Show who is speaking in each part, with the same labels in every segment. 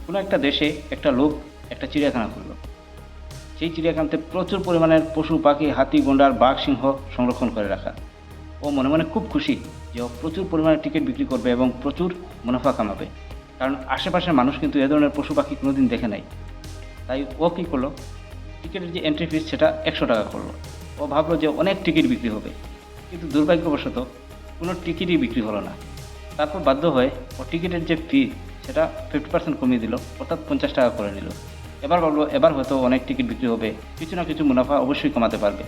Speaker 1: কোনো একটা দেশে একটা লোক একটা চিড়িয়াখানা খুলল। সেই চিড়িয়াখানাতে প্রচুর পরিমাণের পশু পাখি, হাতি, গন্ডার, বাঘ, সিংহ সংরক্ষণ করে রাখা। ও মনে মনে খুব খুশি যে ও প্রচুর পরিমাণে টিকিট বিক্রি করবে এবং প্রচুর মুনাফা কামাবে। কারণ আশেপাশের মানুষ কিন্তু এ ধরনের পশু পাখি কোনোদিন দেখে নাই। তাই ও কী করলো, টিকিটের যে এন্ট্রি ফিস সেটা 100 টাকা করলো। ও ভাবলো যে অনেক টিকিট বিক্রি হবে, কিন্তু দুর্ভাগ্যবশত কোনো টিকিটই বিক্রি হলো না। তারপর বাধ্য হয়ে ও টিকিটের যে ফি সেটা 50% কমিয়ে দিল, অর্থাৎ 50 টাকা করে নিল। এবার ভাবলো এবার হয়তো অনেক টিকিট বিক্রি হবে, কিছু না কিছু মুনাফা অবশ্যই কমাতে পারবে।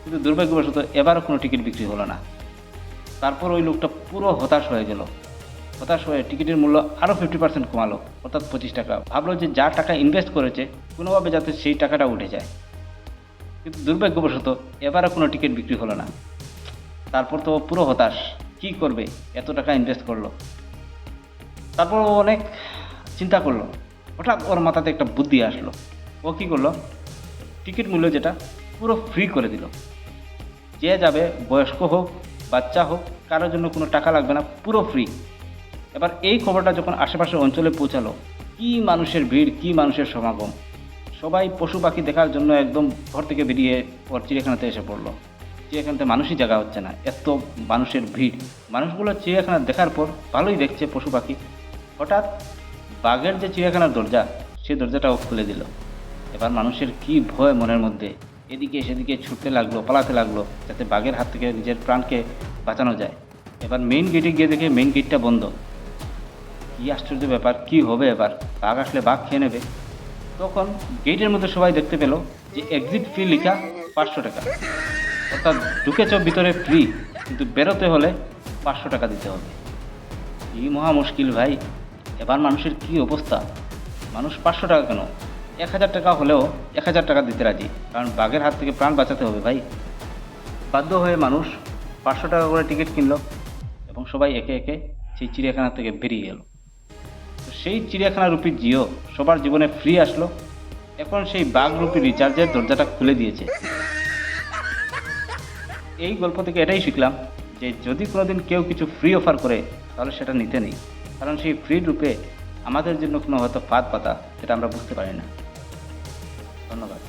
Speaker 1: কিন্তু দুর্ভাগ্যবশত এবারও কোনো টিকিট বিক্রি হলো না। তারপর ওই লোকটা পুরো হতাশ হয়ে গেল। হতাশ হয়ে টিকিটের মূল্য আরও 50% কমালো, অর্থাৎ 25 টাকা। ভাবলো যে যা টাকা ইনভেস্ট করেছে কোনোভাবে যাতে সেই টাকাটা উঠে যায়। কিন্তু দুর্ভাগ্যবশত এবারও কোনো টিকিট বিক্রি হলো না। তারপর তো ও পুরো হতাশ, কী করবে, এত টাকা ইনভেস্ট করলো। তারপর ও অনেক চিন্তা করলো। হঠাৎ ওর মাথাতে একটা বুদ্ধি আসলো। ও কী করলো, টিকিট মূল্য যেটা পুরো ফ্রি করে দিল। যে যাবে, বয়স্ক হোক বাচ্চা হোক, কারোর জন্য কোনো টাকা লাগবে না, পুরো ফ্রি। এবার এই খবরটা যখন আশেপাশের অঞ্চলে পৌঁছালো, কী মানুষের ভিড়, কী মানুষের সমাগম। সবাই পশু পাখি দেখার জন্য একদম ঘর থেকে বেরিয়ে ওর চিড়িয়াখানাতে এসে পড়লো। চিড়িয়াখানাতে মানুষই জায়গা হচ্ছে না, এত মানুষের ভিড়। মানুষগুলো চিড়িয়াখানা দেখার পর ভালোই দেখছে পশু পাখি। হঠাৎ বাঘের যে চিড়িয়াখানার দরজা, সেই দরজাটাও খুলে দিল। এবার মানুষের কী ভয় মনের মধ্যে, এদিকে সেদিকে ছুটতে লাগলো, পালাতে লাগলো, যাতে বাঘের হাত থেকে নিজের প্রাণকে বাঁচানো যায়। এবার মেইন গেটে গিয়ে দেখে মেইন গেটটা বন্ধ। কী আশ্চর্য ব্যাপার, কী হবে এবার, বাঘ আসলে বাঘ খেয়ে নেবে। তখন গেটের মধ্যে সবাই দেখতে পেল যে এক্সিট ফি লেখা 500 টাকা, অর্থাৎ ঢুকেছ ভিতরে ফ্রি, কিন্তু বেরোতে হলে 500 টাকা দিতে হবে। কি মহা মুশকিল ভাই, এবার মানুষের কি অবস্থা। মানুষ 500 টাকা কেন, 1000 টাকা হলেও 1000 টাকা দিতে রাজি, কারণ বাঘের হাত থেকে প্রাণ বাঁচাতে হবে ভাই। বাধ্য হয়ে মানুষ 500 টাকা করে টিকিট কিনলো এবং সবাই একে একে সেই চিড়িয়াখানা থেকে বেরিয়ে গেল। তো সেই চিড়িয়াখানারূপী জিও সবার জীবনে ফ্রি আসলো। এখন সেই বাঘরূপী রিচার্জের দরজাটা খুলে দিয়েছে। এই গল্প থেকে এটাই শিখলাম যে যদি কোনোদিন কেউ কিছু ফ্রি অফার করে তাহলে সেটা নিতে নেই, কারণ সেই ফ্রি রূপে আমাদের জন্য কোনো হয়তো ফাঁদ পাতা, যেটা আমরা বুঝতে পারি না। ধন্যবাদ।